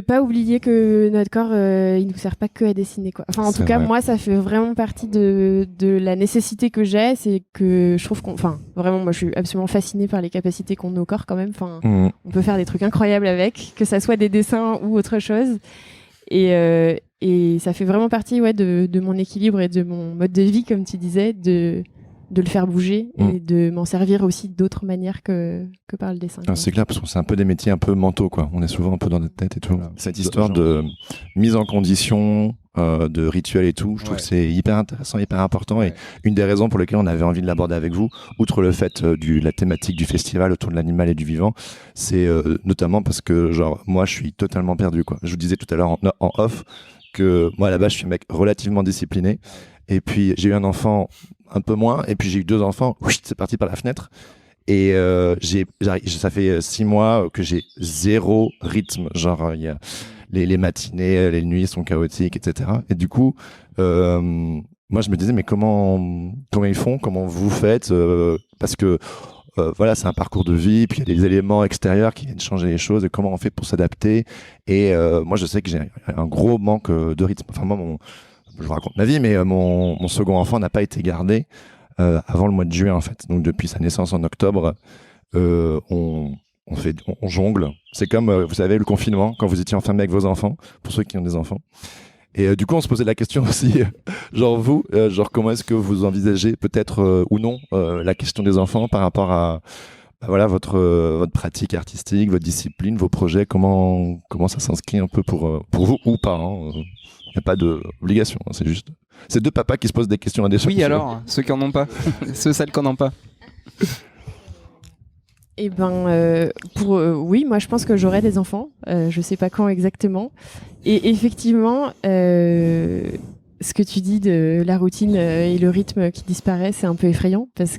pas oublier que notre corps il nous sert pas que à dessiner quoi. Enfin en tout cas moi ça fait vraiment partie de la nécessité que j'ai, c'est que je trouve vraiment moi je suis absolument fascinée par les capacités qu'ont nos corps quand même. On peut faire des trucs incroyables avec, que ça soit des dessins ou autre chose. Et ça fait vraiment partie de mon équilibre et de mon mode de vie comme tu disais, de le faire bouger et de m'en servir aussi d'autres manières que par le dessin. C'est clair, parce que c'est un peu des métiers un peu mentaux, quoi. On est souvent un peu dans notre tête et tout. Cette histoire de mise en condition, de rituels et tout, je trouve que c'est hyper intéressant, hyper important. Et une des raisons pour lesquelles on avait envie de l'aborder avec vous, outre le fait la thématique du festival autour de l'animal et du vivant, c'est notamment parce que, moi, je suis totalement perdu, quoi. Je vous disais tout à l'heure en off que moi, à la base, je suis un mec relativement discipliné. Et puis, j'ai eu un enfant un peu moins, et puis j'ai eu 2 enfants, c'est parti par la fenêtre. Et ça fait 6 mois que j'ai 0 rythme. Il y a les matinées, les nuits sont chaotiques, etc. Et du coup, moi je me disais, mais comment ils font, comment vous faites, parce que c'est un parcours de vie, puis il y a des éléments extérieurs qui viennent changer les choses, et comment on fait pour s'adapter. Et moi je sais que j'ai un gros manque de rythme. Enfin moi, je vous raconte ma vie, mais mon second enfant n'a pas été gardé avant le mois de juin en fait. Donc depuis sa naissance en octobre, on jongle. C'est comme vous savez le confinement quand vous étiez enfermé avec vos enfants, pour ceux qui ont des enfants. Et du coup on se posait la question aussi, vous, comment est-ce que vous envisagez peut-être ou non la question des enfants par rapport à votre pratique artistique, votre discipline, vos projets, comment ça s'inscrit un peu pour vous ou pas. Il n'y a pas d'obligation, c'est 2 papas qui se posent des questions à des choses. Oui, alors, ceux qui en ont pas. Celles qui en ont pas. Eh oui, moi je pense que j'aurai des enfants. Je sais pas quand exactement. Et effectivement, ce que tu dis de la routine et le rythme qui disparaît, c'est un peu effrayant parce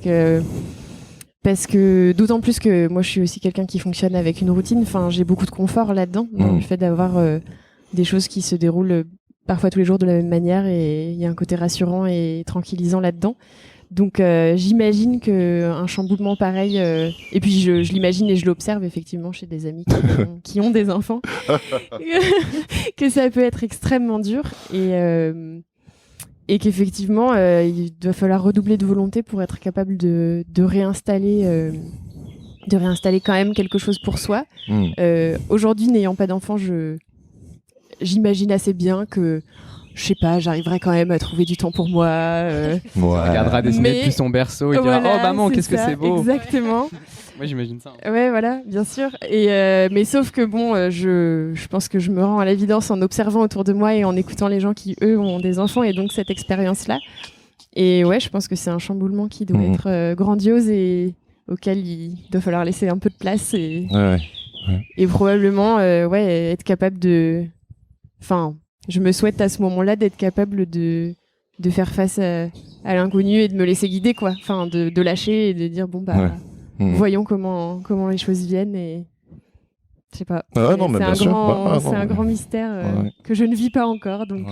que d'autant plus que moi je suis aussi quelqu'un qui fonctionne avec une routine. Enfin, j'ai beaucoup de confort là-dedans, dans le fait d'avoir des choses qui se déroulent parfois tous les jours de la même manière, et il y a un côté rassurant et tranquillisant là-dedans. Donc j'imagine qu'un chamboulement pareil, et puis je l'imagine et je l'observe effectivement chez des amis qui ont des enfants, que ça peut être extrêmement dur, et qu'effectivement il doit falloir redoubler de volonté pour être capable de réinstaller quand même quelque chose pour soi. Aujourd'hui, n'ayant pas d'enfant, j'imagine assez bien que, je sais pas, j'arriverai quand même à trouver du temps pour moi. On regardera dessiner depuis son berceau et dira oh maman, qu'est-ce que c'est beau. Exactement. Moi j'imagine ça. Ouais, voilà, bien sûr. Mais sauf que je pense que je me rends à l'évidence en observant autour de moi et en écoutant les gens qui eux ont des enfants et donc cette expérience-là. Et ouais, je pense que c'est un chamboulement qui doit être grandiose et auquel il doit falloir laisser un peu de place et probablement être capable de. Enfin, je me souhaite à ce moment-là d'être capable de faire face à l'inconnu et de me laisser guider, quoi. Enfin, de lâcher et de dire voyons comment les choses viennent, et je sais pas. C'est un grand mystère que je ne vis pas encore, donc.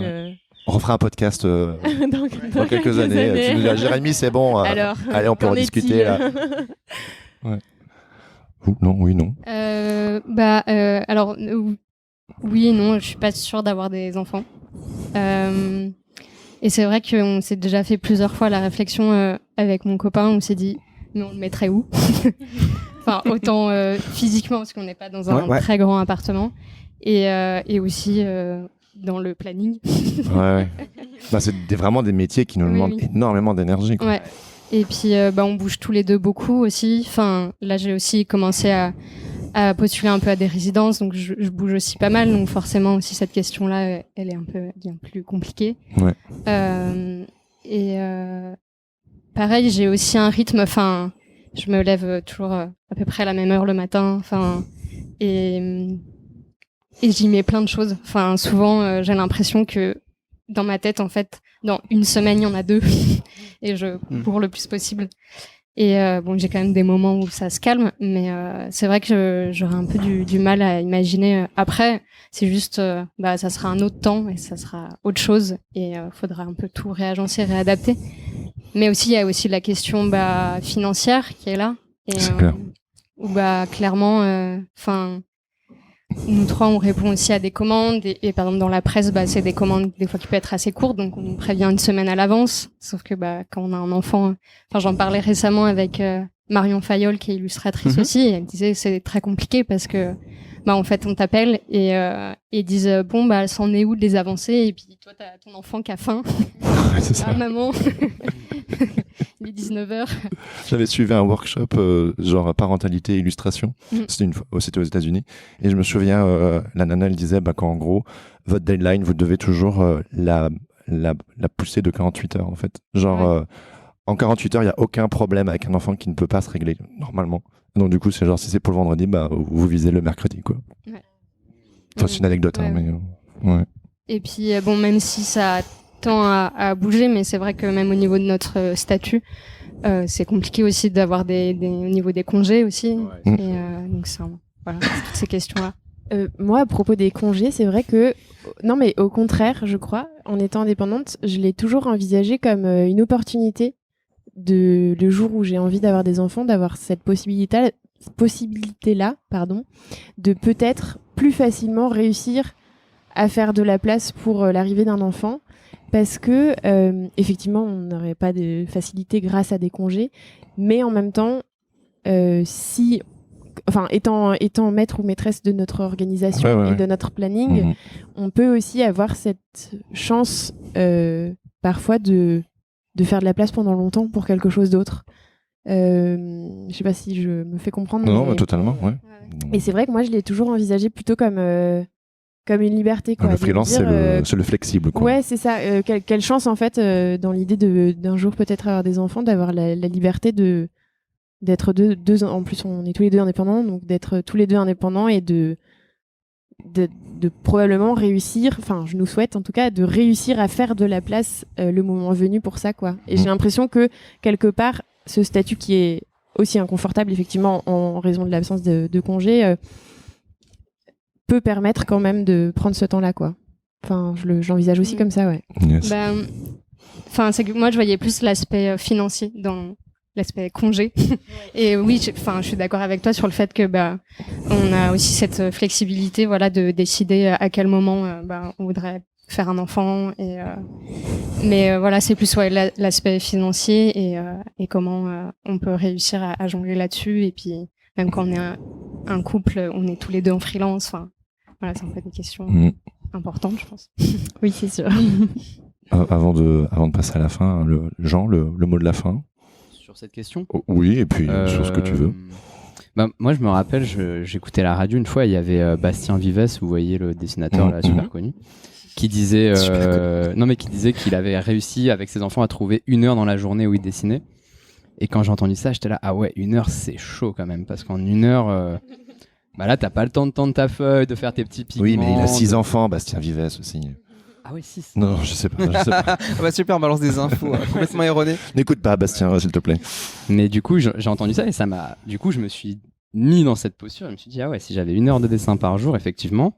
On refera un podcast dans quelques années. Tu nous dis, Jérémy, c'est bon. Alors, allez, on peut en discuter là. Non, oui, non. Alors. Oui et non, je suis pas sûre d'avoir des enfants. Et c'est vrai qu'on s'est déjà fait plusieurs fois la réflexion avec mon copain, on s'est dit, mais on le mettrait où? Enfin, autant physiquement, parce qu'on n'est pas dans un très grand appartement, et aussi dans le planning. C'est vraiment des métiers qui nous demandent énormément d'énergie, quoi. Ouais. Et puis, on bouge tous les 2 beaucoup aussi. Enfin, là, j'ai aussi commencé à postuler un peu à des résidences, donc je bouge aussi pas mal, donc forcément aussi cette question-là, elle est un peu bien plus compliquée. Pareil, j'ai aussi un rythme, enfin, je me lève toujours à peu près à la même heure le matin, enfin, et j'y mets plein de choses. Enfin, souvent, j'ai l'impression que dans ma tête, en fait, dans une semaine, il y en a 2, et je cours le plus possible. Et bon, j'ai quand même des moments où ça se calme, mais c'est vrai que j'aurais un peu du mal à imaginer. Après, c'est juste, ça sera un autre temps et ça sera autre chose, et faudra un peu tout réagencer, réadapter. Mais aussi, il y a aussi la question financière qui est là, et C'est clair. où clairement, nous trois, on répond aussi à des commandes et par exemple dans la presse, c'est des commandes des fois qui peuvent être assez courtes, donc on prévient une semaine à l'avance. Sauf que quand on a un enfant, j'en parlais récemment avec Marion Fayolle qui est illustratrice aussi, et elle disait c'est très compliqué parce que en fait on t'appelle et ils disent elle s'en est où de les avancées, et puis toi t'as ton enfant qui a faim. C'est ça. Ah maman. Il est 19h. J'avais suivi un workshop genre parentalité illustration. C'était aux États-Unis, et je me souviens, la nana elle disait qu'en gros votre deadline vous devez toujours la pousser de 48 heures en fait. Genre en 48 heures il y a aucun problème avec un enfant qui ne peut pas se régler normalement. Donc du coup c'est genre si c'est pour le vendredi vous visez le mercredi quoi. Ouais. Enfin c'est une anecdote Ouais. mais ouais. Et puis même si ça tend à bouger, mais c'est vrai que même au niveau de notre statut, c'est compliqué aussi d'avoir au niveau des congés aussi. Mm. Et donc voilà, toutes ces questions-là. Moi, à propos des congés, c'est vrai que non, mais au contraire, je crois, en étant indépendante, je l'ai toujours envisagé comme une opportunité le jour où j'ai envie d'avoir des enfants, d'avoir cette possibilité-là, de peut-être plus facilement réussir à faire de la place pour l'arrivée d'un enfant, parce que effectivement, on n'aurait pas de facilité grâce à des congés, mais en même temps, étant maître ou maîtresse de notre organisation et de notre planning, on peut aussi avoir cette chance parfois de faire de la place pendant longtemps pour quelque chose d'autre. Je sais pas si je me fais comprendre. Non, totalement, ouais. Et c'est vrai que moi, je l'ai toujours envisagé plutôt comme une liberté, quoi. Le freelance, c'est le flexible, quoi. Ouais, c'est ça. Quelle chance, en fait, dans l'idée d'un jour peut-être avoir des enfants, d'avoir la liberté d'être deux. En plus, on est tous les deux indépendants, donc d'être tous les deux indépendants et de probablement réussir, enfin, je nous souhaite en tout cas, de réussir à faire de la place le moment venu pour ça, quoi. Et j'ai l'impression que, quelque part, ce statut qui est aussi inconfortable, effectivement, en raison de l'absence de congé, peut permettre quand même de prendre ce temps-là, quoi. Enfin, j'envisage aussi comme ça, ouais. Yes. C'est que moi, je voyais plus l'aspect financier dans l'aspect congé. Et oui, je suis d'accord avec toi sur le fait que on a aussi cette flexibilité, voilà, de décider à quel moment on voudrait faire un enfant. Mais voilà, c'est plus l'aspect financier et comment on peut réussir à jongler là-dessus. Et puis même quand on est un couple, on est tous les deux en freelance. Enfin, voilà, c'est un peu des questions importantes, je pense. Oui, c'est sûr. Avant de passer à la fin, le mot de la fin. Sur cette question ? Oui, et puis sur ce que tu veux. Moi, je me rappelle, j'écoutais la radio une fois, il y avait Bastien Vives, vous voyez le dessinateur là, super connu, qui disait qu'il avait réussi avec ses enfants à trouver 1 heure dans la journée où il dessinait. Et quand j'ai entendu ça, j'étais là, ah ouais, 1 heure, c'est chaud quand même, parce qu'en 1 heure, là, t'as pas le temps de tendre ta feuille, de faire tes petits pigments. Oui, mais il a 6 enfants, Bastien Vives aussi. Ah oui, 6. Non, je sais pas. Super, on balance des infos complètement erronées. N'écoute pas, Bastien, s'il te plaît. Mais du coup, j'ai entendu ça et ça m'a. Du coup, je me suis mis dans cette posture. Je me suis dit, ah ouais, si j'avais 1 heure de dessin par jour, effectivement,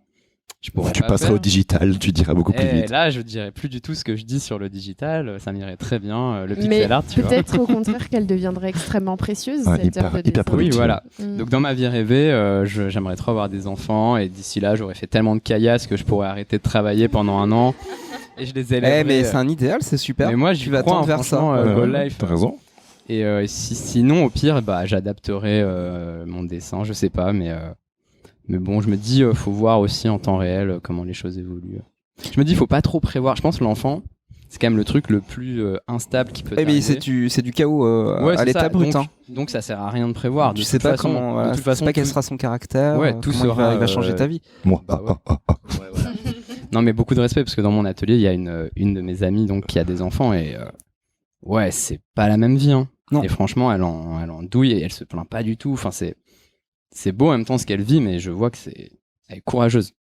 je pourrais. Tu passerais au digital, tu dirais beaucoup plus et vite. là, je dirais plus du tout ce que je dis sur le digital. Ça m'irait très bien. Le pixel art, tu vois. Peut-être au contraire qu'elle deviendrait extrêmement précieuse. Cette heure de hyper dessin. Oui, voilà. Mm. Donc dans ma vie rêvée, j'aimerais trop avoir des enfants et d'ici là, j'aurais fait tellement de caillasses que je pourrais arrêter de travailler pendant 1 an. Et je les élèverais. Mais c'est un idéal, c'est super. Mais moi, tu vas tendre vers ça. Goal Life. T'as raison. Et sinon, au pire, j'adapterai mon dessin, je sais pas, mais bon, je me dis, faut voir aussi en temps réel comment les choses évoluent. Je me dis, faut pas trop prévoir. Je pense que l'enfant, c'est quand même le truc le plus instable qui peut arriver. Mais c'est du chaos à l'état brut. Donc ça sert à rien de prévoir. Tu sais pas comment. De toute façon, pas quel sera son caractère. Ouais, tout comment sera. Il va changer ta vie. Moi. Ouais, voilà. Non, mais beaucoup de respect parce que dans mon atelier, il y a une de mes amies donc qui a des enfants et ouais, c'est pas la même vie. Hein. Non. Et franchement, elle en douille et elle se plaint pas du tout. Enfin, c'est beau en même temps ce qu'elle vit, mais je vois que elle est courageuse.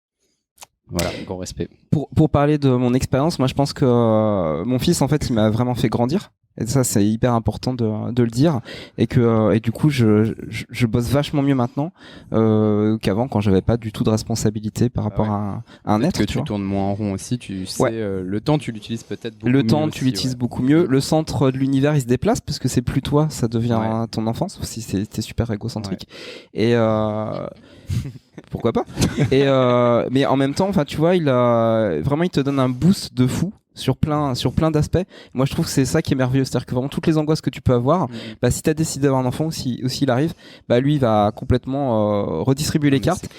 voilà, grand respect. Pour parler de mon expérience, moi je pense que mon fils en fait il m'a vraiment fait grandir. Et ça c'est hyper important de le dire et du coup je bosse vachement mieux maintenant qu'avant quand j'avais pas du tout de responsabilité par rapport à un être. Que tu tournes moins en rond aussi, tu sais, le temps tu l'utilises peut-être beaucoup mieux. Le temps tu l'utilises beaucoup mieux. Le centre de l'univers il se déplace parce que c'est plus toi, ça devient ton enfant, sauf si c'était super égocentrique. Et pourquoi pas. Et mais en même temps, enfin tu vois, il te donne un boost de fou sur plein d'aspects. Moi je trouve que c'est ça qui est merveilleux, c'est-à-dire que vraiment toutes les angoisses que tu peux avoir, si t'as décidé d'avoir un enfant aussi il arrive, lui il va complètement redistribuer les cartes.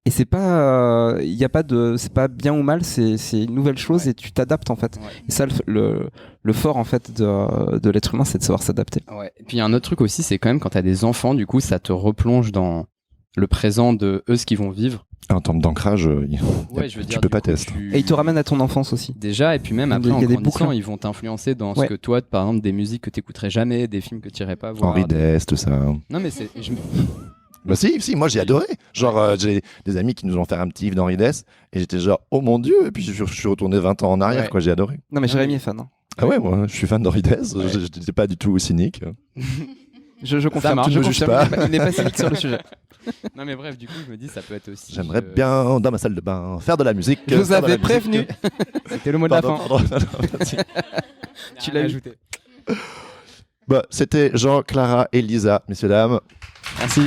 Et c'est pas c'est pas bien ou mal, c'est une nouvelle chose et tu t'adaptes en fait. Et ça le fort en fait de l'être humain, c'est de savoir s'adapter. Et puis il y a un autre truc aussi, c'est quand même quand t'as des enfants, du coup ça te replonge dans le présent de eux, ce qu'ils vont vivre. En termes d'ancrage, je veux dire, tu peux pas tester. Et ils te ramènent à ton enfance aussi. Déjà, et puis même après, en grandissant, ils vont t'influencer dans ce Ouais. que toi, par exemple, des musiques que t'écouterais jamais, des films que tu irais pas voir. Henri Dess, tout ça. Non, mais c'est. Bah si, moi j'ai adoré. Genre, j'ai des amis qui nous ont fait un petit livre d'Henri Dess et j'étais genre, oh mon dieu, et puis je suis retourné 20 ans en arrière, Ouais. quoi, j'ai adoré. Non mais Jérémy est fan. Hein. Ah ouais, moi je suis fan d'Henri Dess, Ouais. j'étais pas du tout cynique. Je confirme, marche, je ne me juge confirme, pas. il n'est pas cynique sur le sujet. Non, mais bref, du coup, je me dis, ça peut être aussi. J'aimerais bien, dans ma salle de bain, faire de la musique. Je vous faire de la avais prévenu. musique. C'était le mot de la fin. Pardon, merci. Tu l'as ajouté. Bah, c'était Jean, Clara et Lisa, messieurs, dames. Merci.